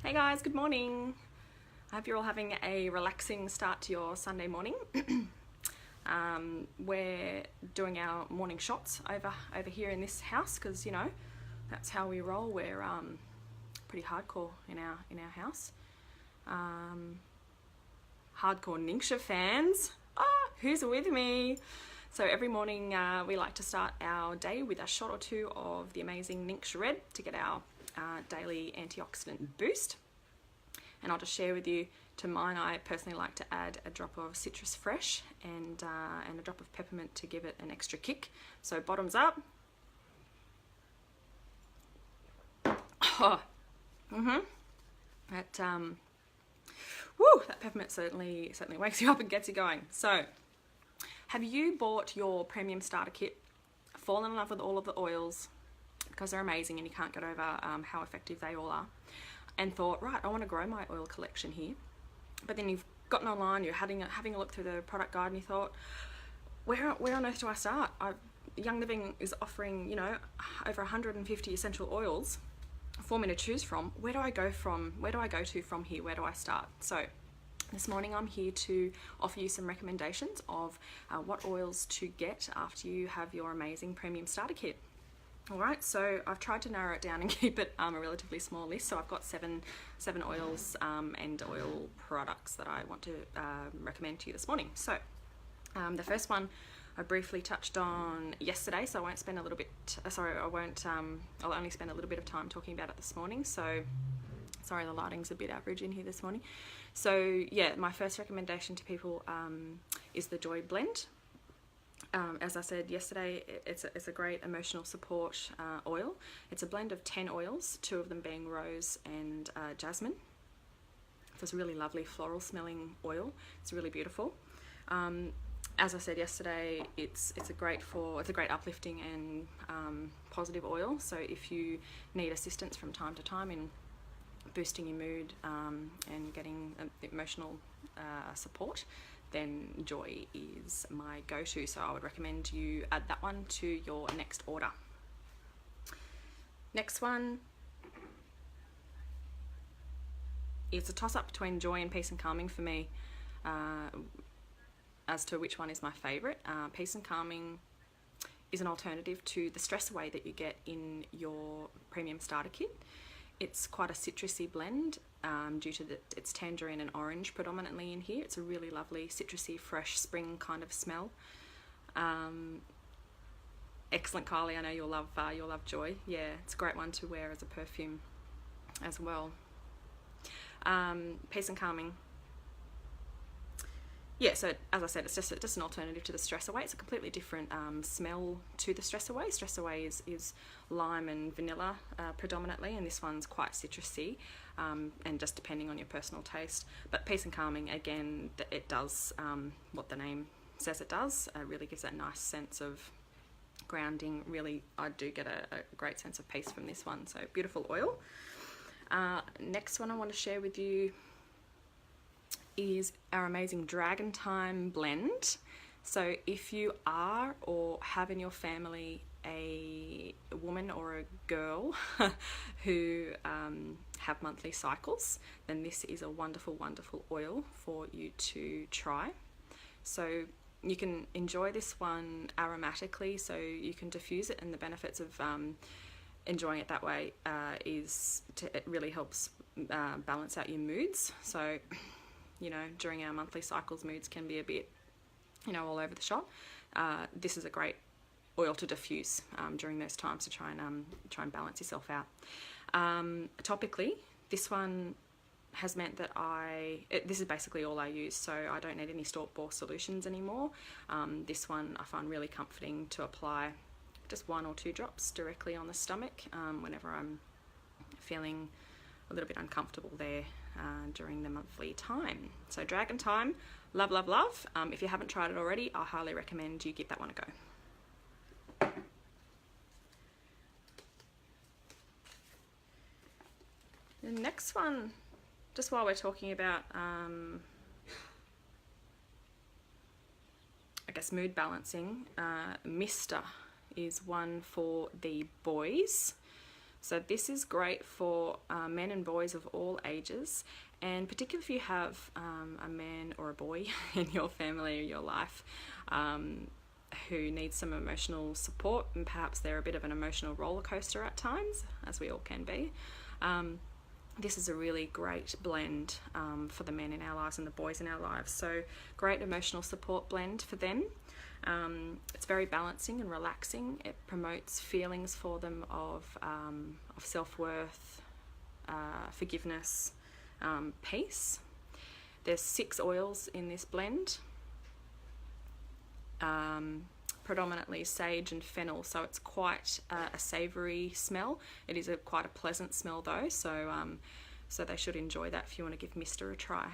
Hey guys, good morning. I hope you're all having a relaxing start to your Sunday morning. We're doing our morning shots over here in this house because you know that's how we roll. We're pretty hardcore in our house. Hardcore Ningxia fans. Who's with me? So every morning we like to start our day with a shot or two of the amazing Ningxia Red to get our daily antioxidant boost. And I'll just share with you, to mine I personally like to add a drop of citrus fresh and a drop of peppermint to give it an extra kick. So bottoms up. That that peppermint certainly wakes you up and gets you going. So have you bought your premium starter kit, fallen in love with all of the oils because they're amazing and you can't get over how effective they all are, and thought, right, I want to grow my oil collection here, but then you've gotten online, you're having a look through the product guide and you thought, where on earth do I start? Young Living is offering, you know, over 150 essential oils for me to choose from. Where do I go to from here? Where do I start? So this morning I'm here to offer you some recommendations of what oils to get after you have your amazing premium starter kit. Alright, so I've tried to narrow it down and keep it a relatively small list. So I've got seven oils and oil products that I want to recommend to you this morning. So the first one I briefly touched on yesterday, so I won't spend a little bit, I'll only spend a little bit of time talking about it this morning. So sorry, the lighting's a bit average in here this morning. So yeah, my first recommendation to people is the Joy Blend. As I said yesterday, it's a great emotional support oil. It's a blend of 10 oils, 2 of them being rose and jasmine. So it's a really lovely floral smelling oil. It's really beautiful. As I said yesterday, it's a great uplifting and positive oil. So if you need assistance from time to time in boosting your mood and getting emotional support, then Joy is my go-to. So I would recommend you add that one to your next order. Next one is a toss-up between Joy and Peace and Calming for me as to which one is my favourite. Peace and Calming is an alternative to the Stress Away that you get in your premium starter kit. It's quite a citrusy blend due to it's tangerine and orange predominantly in here. It's a really lovely citrusy, fresh spring kind of smell. Excellent, Kylie. I know you'll love Joy. Yeah, it's a great one to wear as a perfume as well. Peace and Calming. Yeah, so as I said, it's just an alternative to the Stress Away. It's a completely different smell to the Stress Away. Stress Away is lime and vanilla predominantly, and this one's quite citrusy, and just depending on your personal taste. But Peace and Calming, again, it does what the name says it does. It really gives that nice sense of grounding. Really, I do get a great sense of peace from this one. So beautiful oil. Next one I want to share with you is our amazing Dragon Time blend. So if you are or have in your family a woman or a girl who have monthly cycles, then this is a wonderful oil for you to try. So you can enjoy this one aromatically, so you can diffuse it, and the benefits of enjoying it that way it really helps balance out your moods. So you know, during our monthly cycles, moods can be a bit, you know, all over the shop. This is a great oil to diffuse during those times to try and balance yourself out. Topically, this one has meant that this is basically all I use, so I don't need any store-bought solutions anymore. This one I find really comforting to apply just 1 or 2 drops directly on the stomach whenever I'm feeling a little bit uncomfortable there during the monthly time. So Dragon Time, love. If you haven't tried it already, I highly recommend you give that one a go. The next one, just while we're talking about I guess mood balancing, Mister is one for the boys. So this is great for men and boys of all ages, and particularly if you have a man or a boy in your family or your life who needs some emotional support, and perhaps they're a bit of an emotional roller coaster at times, as we all can be. This is a really great blend for the men in our lives and the boys in our lives. So great emotional support blend for them. It's very balancing and relaxing. It promotes feelings for them of self-worth, forgiveness, peace. There's 6 oils in this blend, predominantly sage and fennel, so it's quite a savoury smell. It is quite a pleasant smell though, so so they should enjoy that if you want to give Mister a try.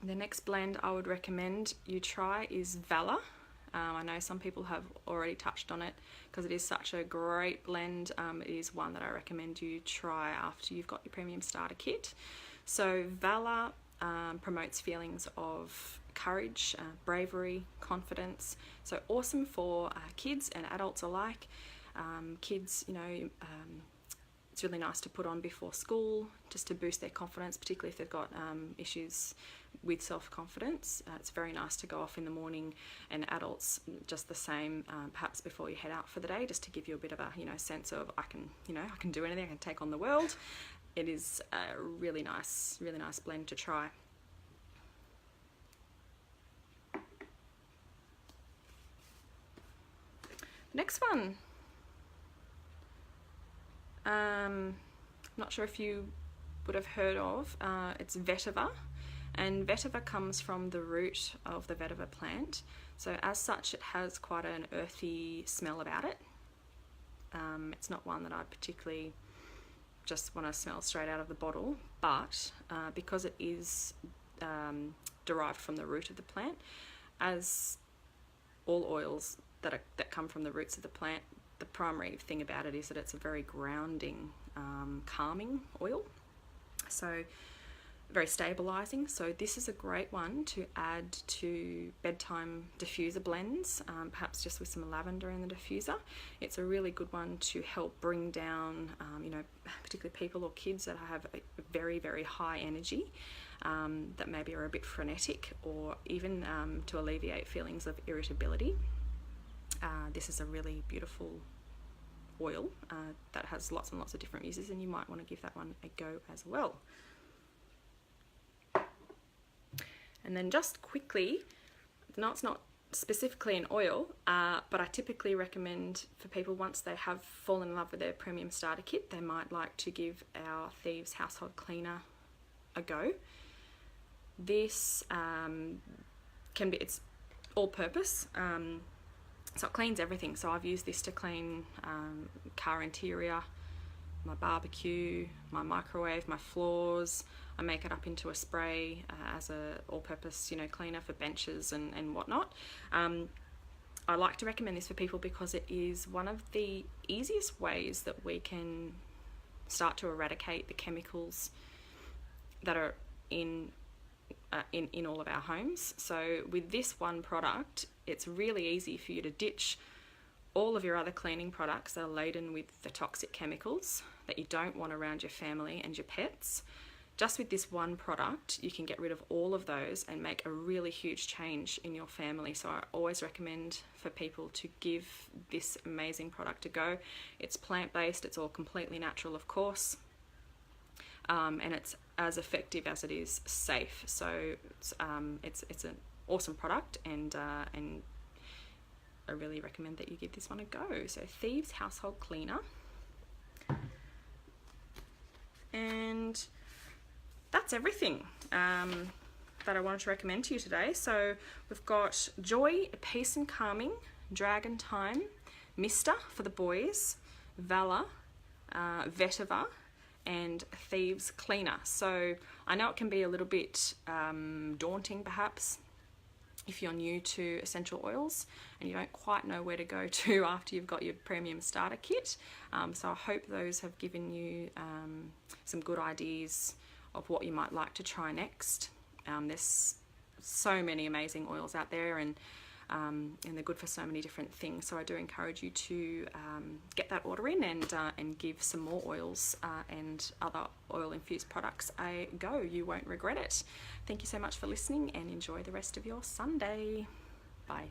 The next blend I would recommend you try is Valor. I know some people have already touched on it because it is such a great blend. It is one that I recommend you try after you've got your premium starter kit. So Valor promotes feelings of courage, bravery, confidence. So awesome for kids and adults alike. Kids, you know, it's really nice to put on before school just to boost their confidence, particularly if they've got issues with self-confidence. It's very nice to go off in the morning, and adults just the same, perhaps before you head out for the day, just to give you a bit of a, you know, sense of I can do anything, I can take on the world. It is a really nice blend to try. Next one. Not sure if you would have heard of, it's vetiver, and vetiver comes from the root of the vetiver plant. So as such, it has quite an earthy smell about it. It's not one that I particularly just want to smell straight out of the bottle, but because it is derived from the root of the plant, as all oils that come from the roots of the plant, the primary thing about it is that it's a very grounding, calming oil, so very stabilizing. So this is a great one to add to bedtime diffuser blends, perhaps just with some lavender in the diffuser. It's a really good one to help bring down, you know, particularly people or kids that have a very, very high energy, that maybe are a bit frenetic, or even to alleviate feelings of irritability. This is a really beautiful oil that has lots and lots of different uses, and you might want to give that one a go as well. And then just quickly, no, it's not specifically an oil, but I typically recommend for people, once they have fallen in love with their premium starter kit, they might like to give our Thieves household cleaner a go. This it's all purpose. So it cleans everything. So I've used this to clean car interior, my barbecue, my microwave, my floors. I make it up into a spray as a all-purpose, you know, cleaner for benches and whatnot. I like to recommend this for people because it is one of the easiest ways that we can start to eradicate the chemicals that are in all of our homes. So with this one product, it's really easy for you to ditch all of your other cleaning products that are laden with the toxic chemicals that you don't want around your family and your pets. Just with this one product, you can get rid of all of those and make a really huge change in your family. So I always recommend for people to give this amazing product a go. It's plant-based, it's all completely natural, of course, and it's as effective as it is safe. So it's an awesome product, and I really recommend that you give this one a go. So Thieves household cleaner, and that's everything that I wanted to recommend to you today. So we've got Joy, Peace and Calming, Dragon Time, Mister for the boys, Valor, Vetiver, and Thieves Cleaner. So I know it can be a little bit daunting perhaps if you're new to essential oils and you don't quite know where to go to after you've got your premium starter kit. So I hope those have given you some good ideas of what you might like to try next. There's so many amazing oils out there, and and they're good for so many different things. So I do encourage you to get that order in and give some more oils and other oil infused products a go. You won't regret it. Thank you so much for listening, and enjoy the rest of your Sunday. Bye.